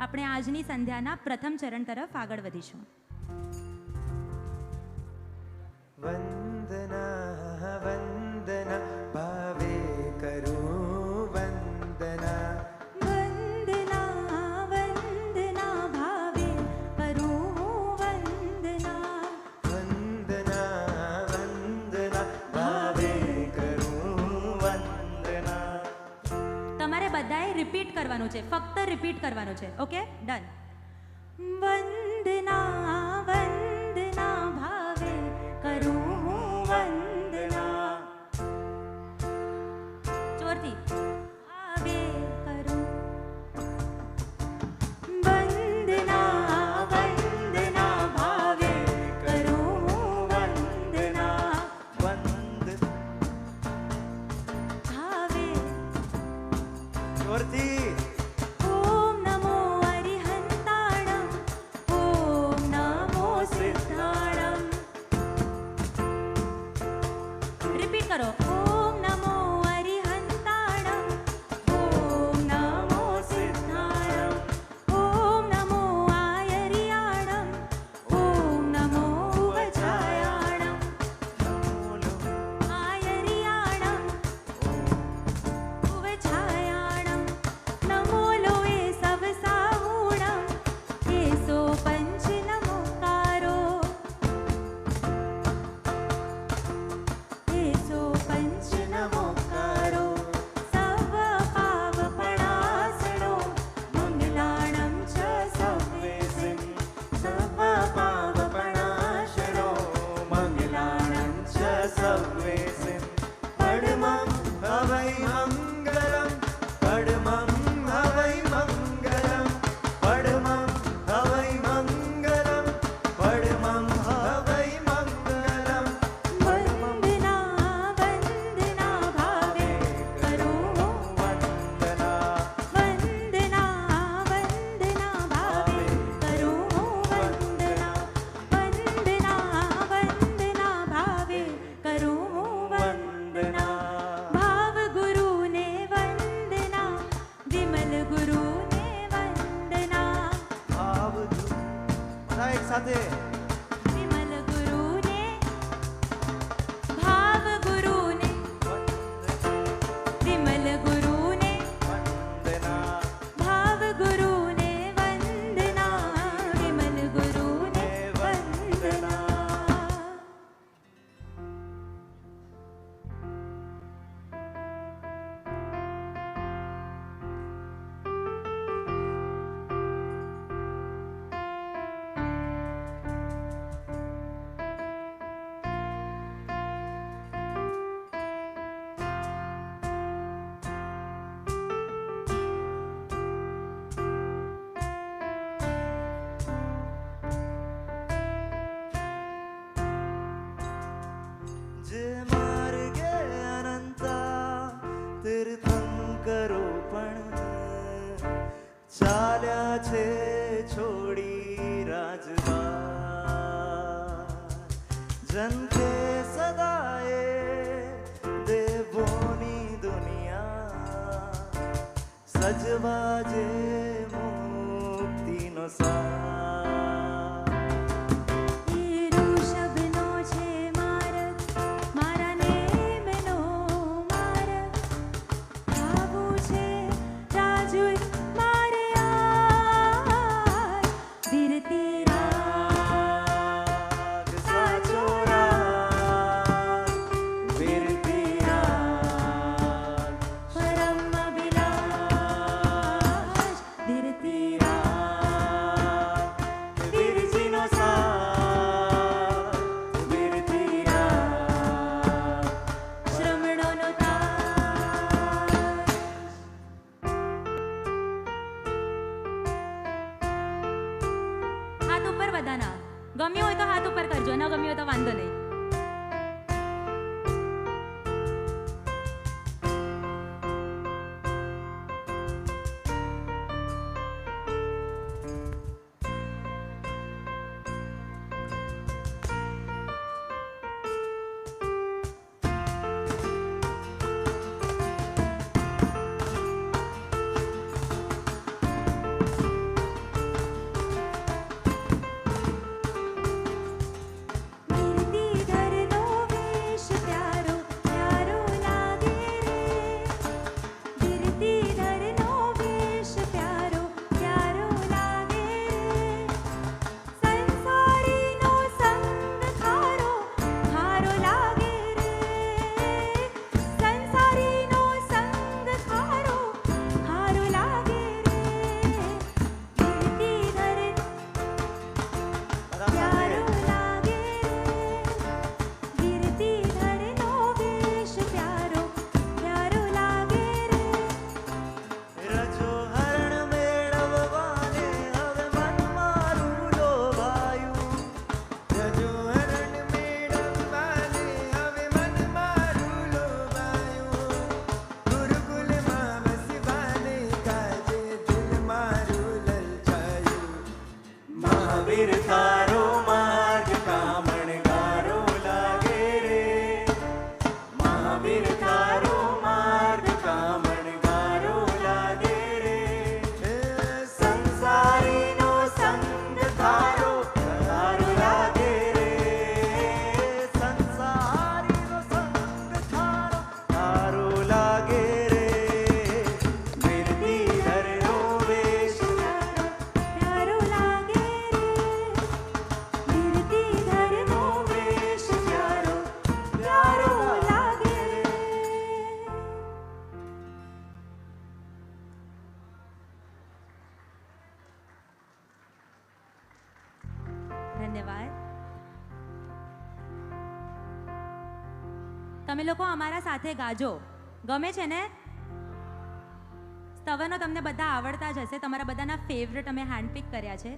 આપણે આજની સંધ્યાના પ્રથમ ચરણ તરફ આગળ વધીશું. વંદના વંદના ભાવે કરું વંદના, વંદના વંદના ભાવે કરું વંદના, વંદના વંદના ભાવે કરું વંદના. તમારે બધાએ રિપીટ કરવાનું છે, ફક્ત રિપીટ કરવાનું છે. Okay, done. વંદના વંદના ભાવે કરું વંદના, જોરથી ભાવે કરું વંદના, વંદના ભાવે કરું વંદના, વંદ ભાવે જોરથી. ઓમ નમો અરિહંતાણમ, ઓમ નમો સિદ્ધાણમ. રિપીટ કરો. ઓમ નમો અરિહંતાણમ, ઓમ નમો સિદ્ધાણમ, ઓમ નમો આયરિયાણમ, ઓમ નમો વજાયાણમ, આયરિયાણમ વજાયાણમ, નમો લોએ સવ સાહુણમ, એસો પંચ નમોકારો, એસો પંચ નમોકારો, સવ પાવપણાસણો, મંગલાણમ ચ સવ્વેસિમ, સવ પાવપણાશનો મંગલાણં ચ સવ્વેસિમ. પડમં હવૈ મંગલમ, પડમં હવૈ મંગલમ, પડમં હવૈ મંગલમ, પડમં હવૈ મંગલમ. વંદના વંદના ભાવે કરું વંદના વંદના, વંદના ભાવે કરું વંદના, વંદના વંદના ભાવે કરું વંદના, ભાવ ગુરુને વંદના, વિમલ ગુરુને વંદના, ભાવ બધા એક સાથે. વિમલ ગુરુને, ભાવ ગુરુને, વિમલ ગુરુને, વંદના ભાવ ગુરુને વંદના, વિમલ ગુરુને વંદના. જે માર્ગે અનંતા તીર્થંકરો પણ ચાલ્યા છે છોડી રાજદ્વાર, જનતે સદાએ દેવોની દુનિયા સજવા જે મુક્તિનો સાર. એ ઋષભનો છે માર્ગ, મારા નેમનો માર્ગ, આવું છે રાજુય મારે આજ, ધીરતી રાગ સાચો રાગ, વીરતી રાગ, પરમ અભિલાષ, ધીરતી રાગ, વીરજીનો સાર, વીરતી રાગ. શ્રમણોનો તાજ. હાથ ઉપર બધાના. ગમ્યું હોય તો હાથ ઉપર કરજો, ન ગમ્યું હોય તો વાંધો નહીં. તમે લોકો અમારા સાથે ગાજો. ગમે છે ને? સ્તવનો તમને બધા આવડતા જ હશે. તમારા બધાના ફેવરેટ અમે હેન્ડપિક કર્યા છે.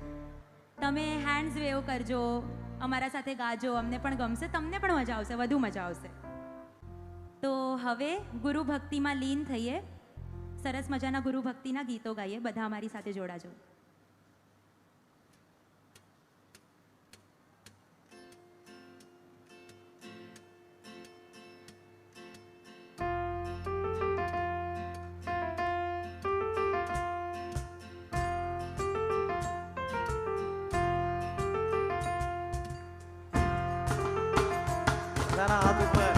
તમે હેન્ડ્સ વેવ કરજો, અમારા સાથે ગાજો. અમને પણ ગમશે, તમને પણ મજા આવશે, વધુ મજા આવશે. તો હવે ગુરુ ભક્તિમાં લીન થઈએ. સરસ મજાના ગુરુ ભક્તિના ગીતો ગાઈએ. બધા અમારી સાથે જોડાજો. બધાના હાથ ઉપર.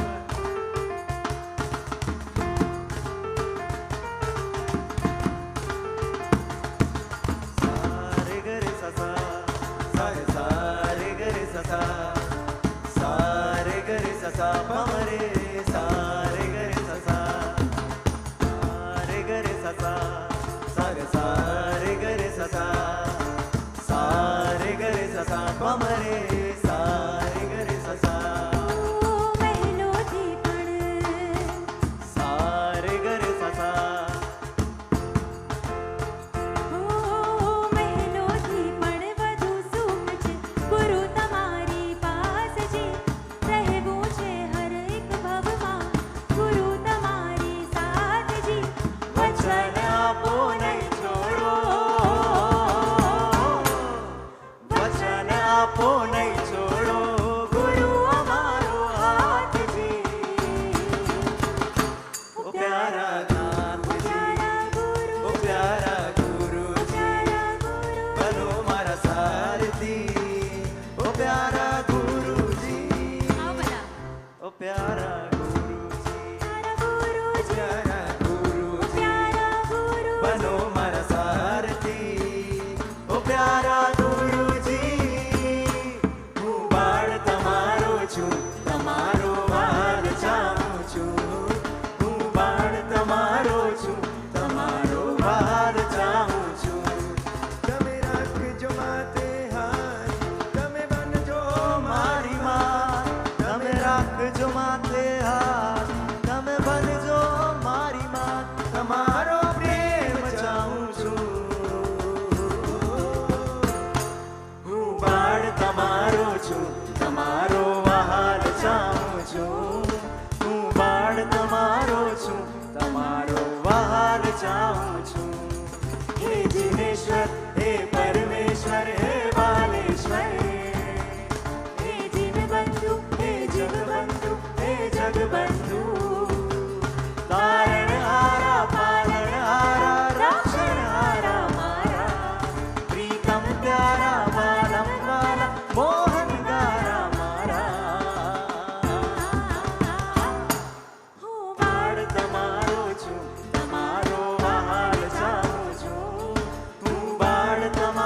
સારે ગરે સસા, સારે સારે ગરે સસા, સારે ગરે સસા પમરે, સારે ગરે સસા, સારે ગરે સસા, સારે સારે ગરે સસા, સારે ગરે સસા પમરે, સારે ગરે સસા. સારે ગરે સસા, વચન આપો નહીં છોડો, વચન આપો નહીં છોડો, ગુરુ અમારો હાથજી. ઓ પ્યારા નાથજી, ઓ પ્યારા ગુરુજી, બનો મારા સારથી. ઓ પ્યારા ગુરુજી, આવો બધા. ઓ પ્યારા ગુરુજી, પ્યારા ગુરુજી, બનો મારા સારથી. ઓ પ્યારા ગુરુજી, હું બાળ તમારો છું, તમારો વાલ જાઉં છું. હું બાળ તમારો છું, તમારો વાલ જાઉં છું. તમે રાખજો માથે હાથ, તમે બનજો મારી માં. તમે રાખજો માથે હાથ, તમે બનજો મારી માં. તમારો પ્રેમ ચાહું છું. હું બાળ તમારો છું, તમારો વહાલ ચાહું છું. હું બાળ તમારો છું, તમારો વહાલ ચાહું છું. હે જીનેશ્વર, હે પરમેશ્વર, હે બાલેશ્વર, હે જીનબંધુ, હે જગબંધુ, હે જગબંધુ. તારણહારા, પાલનહારા, રક્ષણહારા મારા. પ્રીતમ પ્યારા, વાલમ વાલા, મોહનગારા મારા. હું બાળ તમારો છું, તમારો વહાલ ચાહું છું. હું બાળ તમારો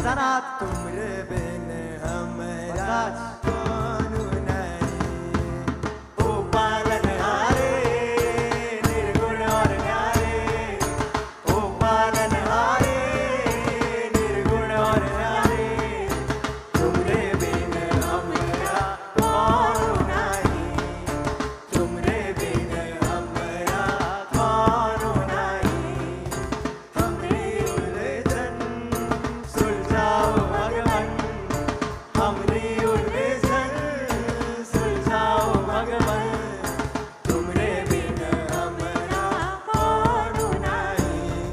બધાના હાથ. तुमरे बिन हमरा कौन नहीं. ओ पालनहारे निर्गुण और न्यारे, ओ पालनहारे निर्गुण और न्यारे, तुमरे बिन हमरा कौन नहीं, तुमरे बिन हमरा कौन नहीं. हमरी उलझन सुलझाओ भगवन, हमरी उलझन सुलझाओ भगवन, तुमरे बिन हमरा कौन नहीं,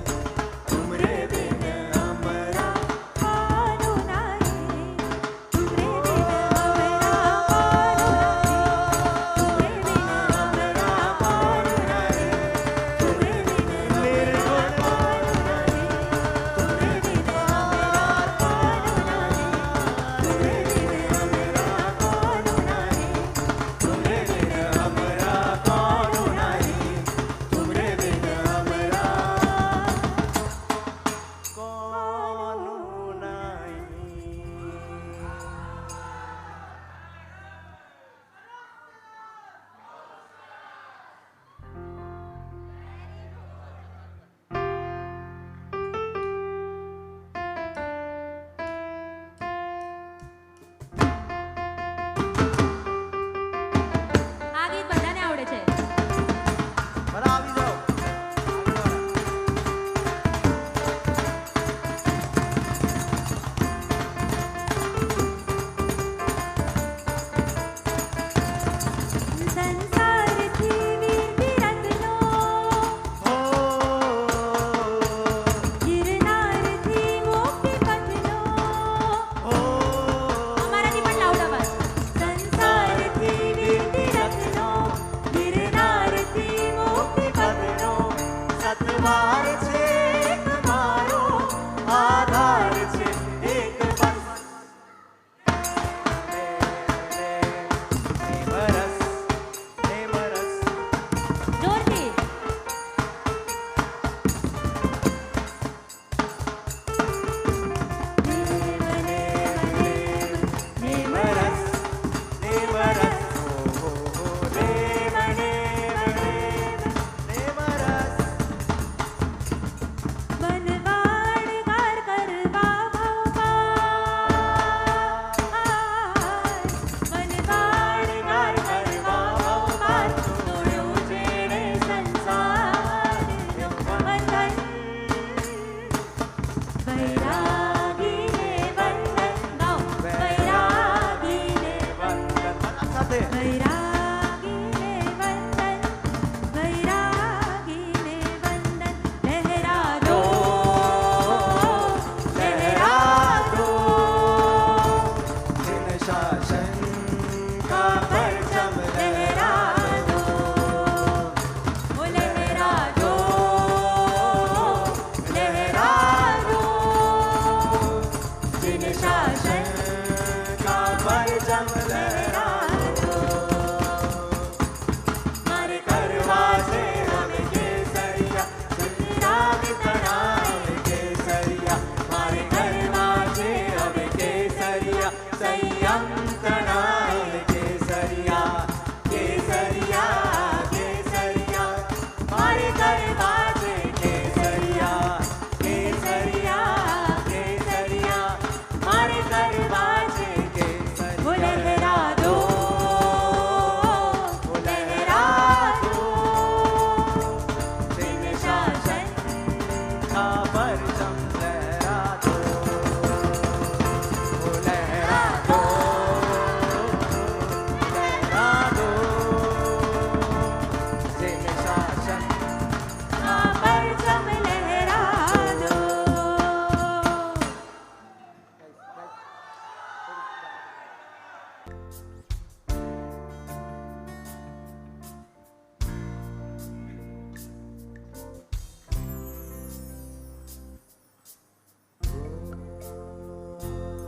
तुमरे बिन हमरा कौन नहीं, तुमरे बिन हमरा कौन नहीं, तुमरे बिन हमरा कौन नहीं, तुमरे बिन निर्गुण कौन नहीं, तुमरे बिन हमरा कौन नहीं, तुमरे बिन हमरा कौन नहीं, तुमरे बिन हमरा कौन नहीं, तुमरे बिन हमरा कौन આ ગીત બધાને આવડે છે. બધા આવી જાઓ. સંસારથી વિરતનો હો ગિરનારથી મુક્તિ પથનો હો અમારાથી પણ લાઉડ અવાજ. સંસારથી વિરતનો ગિરનારથી મુક્તિ પદનો સતવાર છે એક મારો, આધાર છે એક બસ. ને બરસ જોરથી. ને બરસ ને બરસ હો ને મને ને બરસ. વનવાડ કાર કરવા ભવપાર. વનવાડ કાર કરવા ભવપાર. તોડ્યું જેણે સંસારનો બંધન. વૈરાગીને વંદન ગાઓ. વૈરાગીને બધા સાથે વૈરાગીને વંદન. વૈરાગીને વંદન. લહેરા દો लहरा दो जिन शासन का परचम लहरा दो. ओ लहरा दो. लहरा दो. जिन शासन का परचम लहरा दो. मारे करवा से हमें केसरिया, राग तनाए केसरिया, मारे करवा से हमें केसरिया, संयम तनाए केसरिया, केसरिया केसरिया, मारे करवा से केसरिया, केसरिया केसरिया, मारे करवा से केसरिया. ओ लहरा दो. ओ लहरा दो जिन शासन का परचम लहरा दो, ओ लहरा दो, लहरा दो जिन शासन का परचम लहरा दो.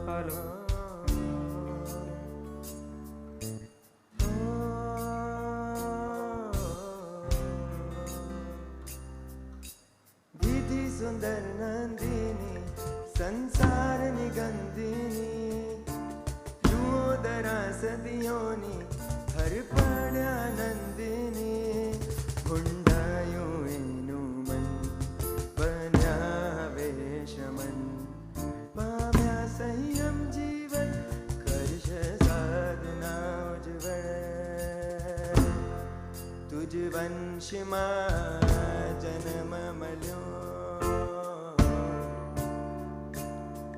हेलो दीदी सुंदर नंदिनी संसार निगम દેશમાં જન્મ મળ્યો,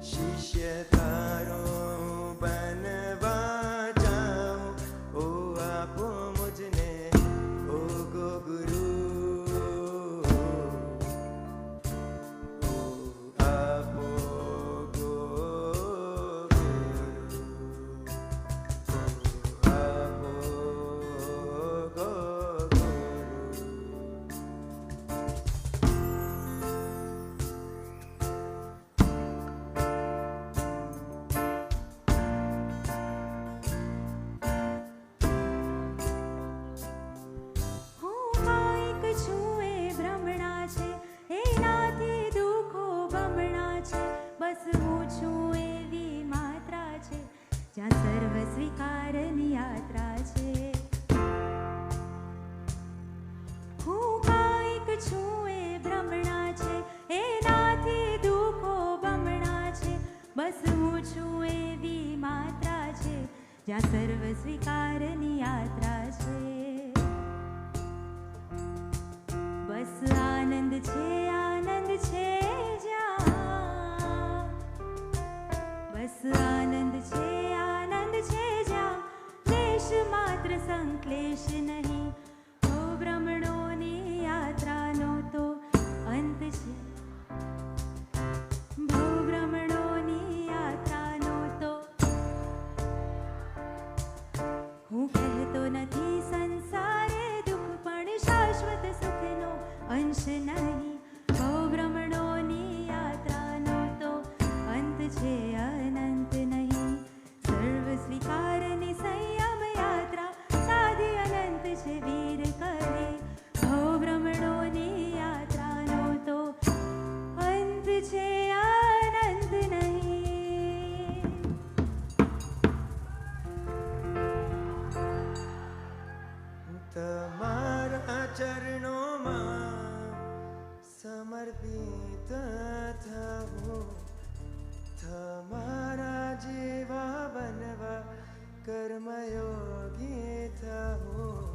શિષ્ય તારો બનવા જાઉં, ઓ આપો મુझने ओ गो गुरु, ओ आपो गो गुरु, ओ आपो गो गुरु. હું કાંઈક છું એ ભ્રમણા છે, એનાથી દુઃખો બમણા છે. બસ હું છું એવી માત્રા છે, જ્યાં સર્વ સ્વીકારની યાત્રા છે. હું કાંઈક છું એ ભ્રમણા છે, એનાથી દુઃખો બમણા છે. બસ હું છું એવી માત્રા છે, જ્યાં સર્વ સ્વીકારની યાત્રા છે. બસ આનંદ છે જ્યાં, બસ આનંદ છે જ્યાં, ક્લેશ માત્ર સંક્લેશ નહીં. ઓ ભ્રમણોની યાત્રાનો તો અંત છે, ભવ ભ્રમણોની યાત્રાનો તો. હું કહેતો નથી સંસારે દુઃખ પણ શાશ્વત સુખનો અંશ નહીં. ભવ ભ્રમણોની યાત્રાનો તો અંત છે, અનંત નહીં. સર્વ સ્વીકારની સંયમ યાત્રા સાધી અનંત છે વીર કરે. ભવ ભ્રમણોની યાત્રાનો તો અંત છે, અનંત નહીં. તમારા ચરણોમાં સમર્પિત થવું, તમારા જેવા બનવા કર્મયોગી થવું.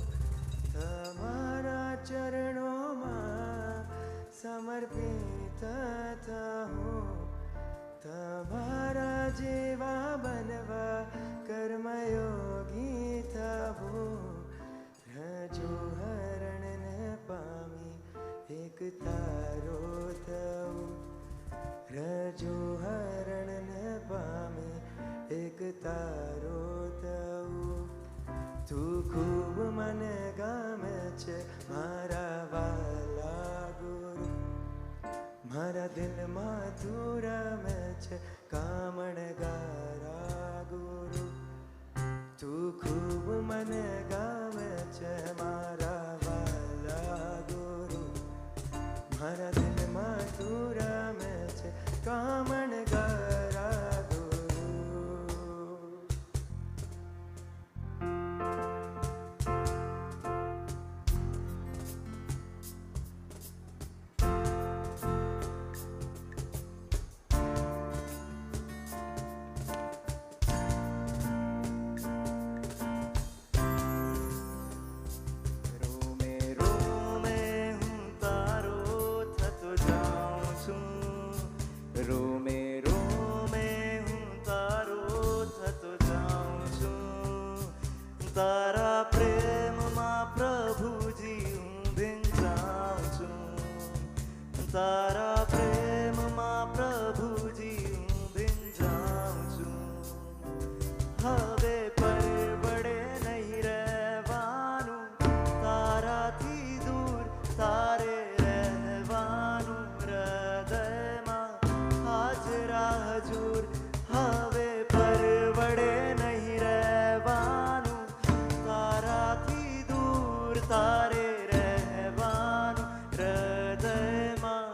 તમારા ચરણોમાં સમર્પિત થવું, તમારા જેવા બનવા કર્મયોગી થવું. રજો હરણને પામી એક તારો થવું, રજો હરણને પામી એક તારો થવું. તું ખૂબ મને ગમે છે મારા વાલા ગુરુ, મારા દિલમાં તું રમે છે કામણગારા ગુરુ. તું ખૂબ મને ગમે છે મારા વાલા ગુરુ, મારા દિલમાં તું રમે છે કામણગારા ગુરુ. રોમે રોમે હું તારો થતો જાઉં છું, રોમે રોમે હું તારો થતો જાઉં છું. તારા પ્રેમમાં પ્રભુજી હું ભીંજાઉં છું, તારા પ્રેમમાં પ્રભુજી હું ભીંજાઉં છું. હવે પરવડે નહીં રહેવાનું, તારાથી દૂર તારે રહેવાનું. હૃદયમાં હાજરા હજૂર, હવે પરવડે નહીં રહેવાનું, તારાથી દૂર તારે રહેવાનું. હૃદયમાં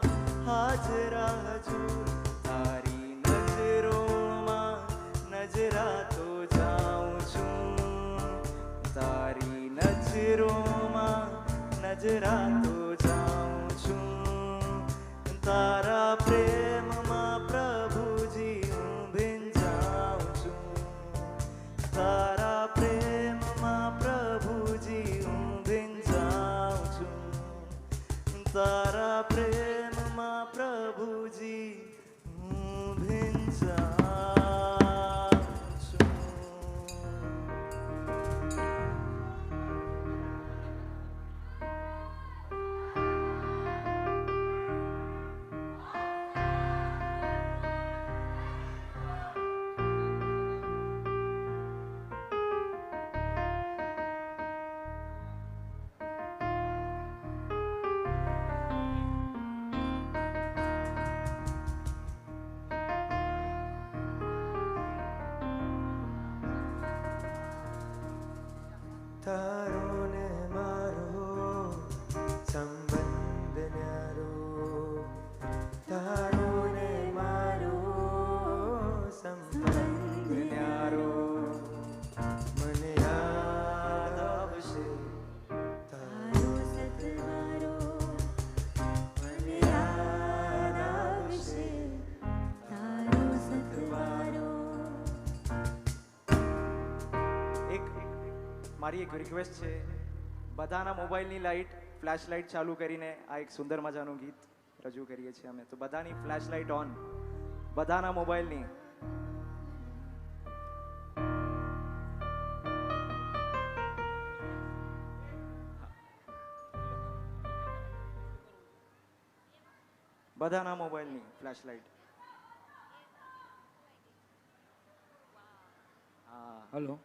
હાજરા હજૂર, તારી નજરોમાં નજરાતો જાઉં છું, તારી નજરોમાં નજરાતો જાઉં છું. તારા પ્રેમમાં પ્રભુજી હું ભીંજાઉં છું, તારા પ્રેમમાં પ્રભુજી હું ભીંજાઉં છું. તારા પ્રેમમાં પ્રભુજી હું ભીંજાઉં છું. તારો ને મારો સંબંધ ન્યારો, તારો ને મારો સંબંધ ન્યારો, મને યાદ આવશે તારો સતવારો, મને યાદ આવશે તારો સતવારો. મારી એક રિક્વેસ્ટ છે, બધાના મોબાઈલની લાઇટ ફ્લેશ લાઇટ ચાલુ કરીને આ એક સુંદર મજાનું ગીત રજૂ કરીએ છીએ અમે. તો બધાની ફ્લેશ લાઇટ ઓન, બધાના મોબાઈલની. બધાના મોબાઈલની ફ્લેશ લાઇટ. હા, હલો.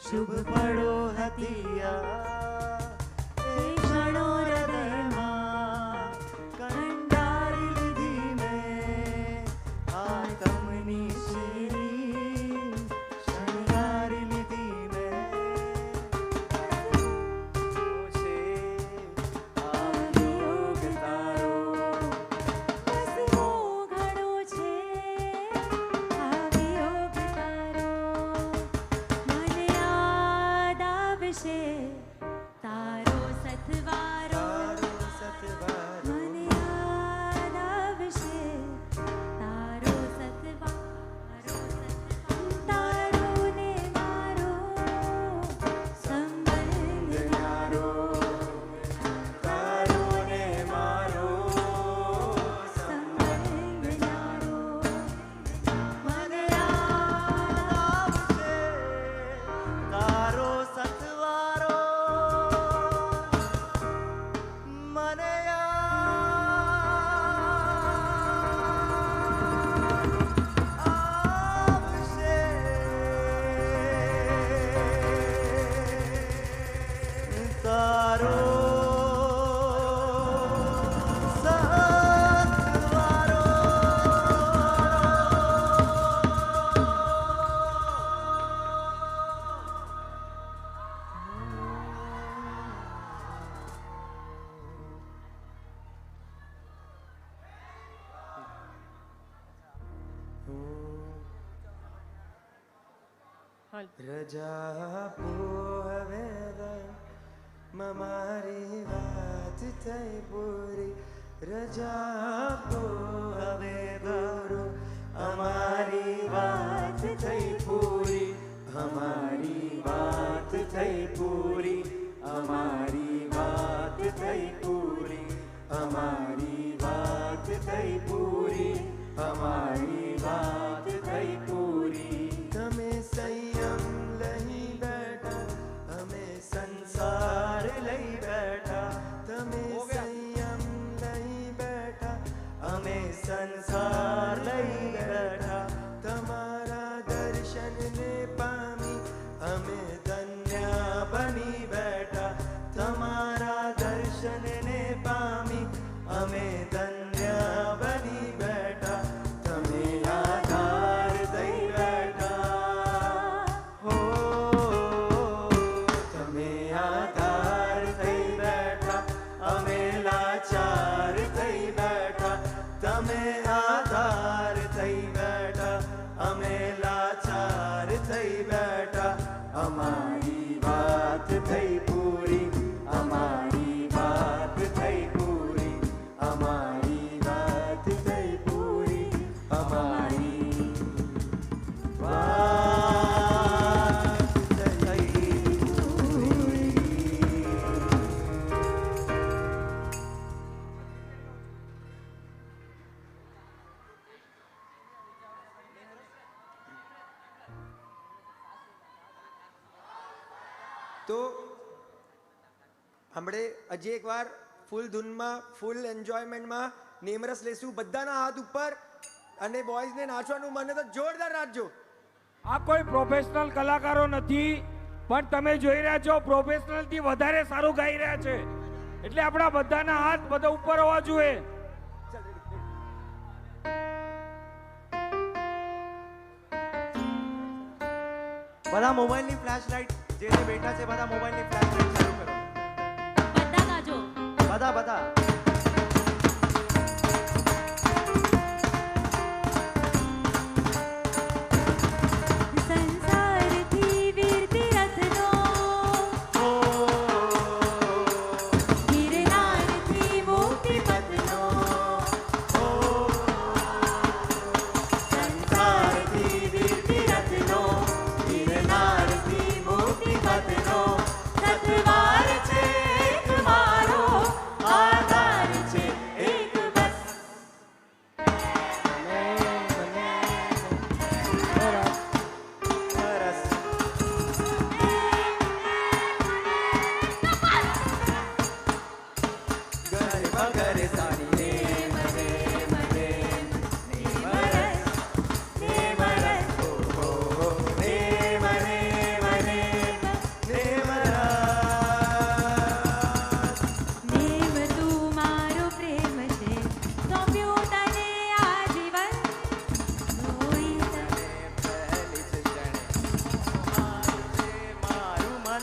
શુભ પડો હતિયા, એ ક્ષણો હૃદયમાં કંડારી લીધી મેં, આતમની શેરી શણગારી લીધી મેં. છે આ વિયોગ તારો, વસમો ઘણો છે આ વિયોગ તારો, મને યાદ આવશે તારો સથવારો, તારો સતવારો, મને યાદ આવશે તારો સથવારો, તારો ને મારો સંબંધ ન્યારો, તારો ને મારો સંબંધ ન્યારો, મને યાદ આવશે તારો સતવારો, મને યાદ આવશે તારો રજા આપો હવે મારી વાત થઈ પૂરી, રજા આપો હવે બરો અમારી વાત થઈ પૂરી, અમારી વાત થઈ પૂરી, અમારી વાત થઈ પૂરી, અમારી વાત થઈ પૂરી, અમારી વાત થઈ પૂરી. તમે સંયમ લઈ બેઠા, અમે સંસાર લઈ બેઠા, તમે સંયમ લઈ બેઠા, અમે સંસાર લઈ બેઠા, તમારા દર્શનને પામી અમે ધન્ય બની બેઠા, તમારા દર્શનને પામી અમે ધન્ય બની બેઠા, તમે આધાર થઈ બેઠા, હો તમે આધાર થઈ બેઠા, અમે લાચાર થઈ બેઠા, તમે આધાર થઈ બેઠા, અમે લાચાર થઈ બેઠા, અમારી વાત થઈ પૂરી, અમારી વાત થઈ પૂરી, અમારી વાત થઈ પૂરી, અમારી વાત તો હમણે હજી એકવાર ફૂલ ધૂનમાં ફૂલ એન્જોયમેન્ટમાં નેમરસ લેશું. બધાના હાથ ઉપર અને બોયઝને નાચવાનું મને તો જોરદાર નાચજો. આ કોઈ પ્રોફેશનલ કલાકારો નથી, પણ તમે જોઈ રહ્યા છો પ્રોફેશનલ થી વધારે સારું ગાઈ રહ્યા છે, એટલે આપણા બધાના હાથ બધા ઉપર હોવા જોઈએ. બધા મોબાઈલની ફ્લેશ લાઇટ જે બેઠા છે બધા મોબાઈલની ફ્લેશ લાઇટ ચાલુ કરો. બધા ગાજો. બધા સંસારથી વીરતી રથનો ગિરનારથી મુક્તિ પથનો સંસારથી વીરતી રથનો ગિરનારથી મુક્તિ પથનો સતવાર છે એક મારો આધાર છે એક બસ. સરસ. ઘરે વગર સારી રેમ રેમ રેમ નેમરસ નેમરસ ઓહો રેમ રેમ રેમ નેમરસ. નેમ તું મારો પ્રેમ છે સોંપ્યું તને આજીવન રોઈ તને પહેલી જ ક્ષણે મારું છે મારું મન.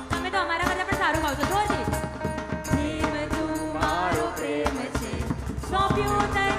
તમે તો અમારા કરતા પણ સારું ગાવ છો જોરથી. નેમ તું મારો પ્રેમ છે સોંપ્યું તને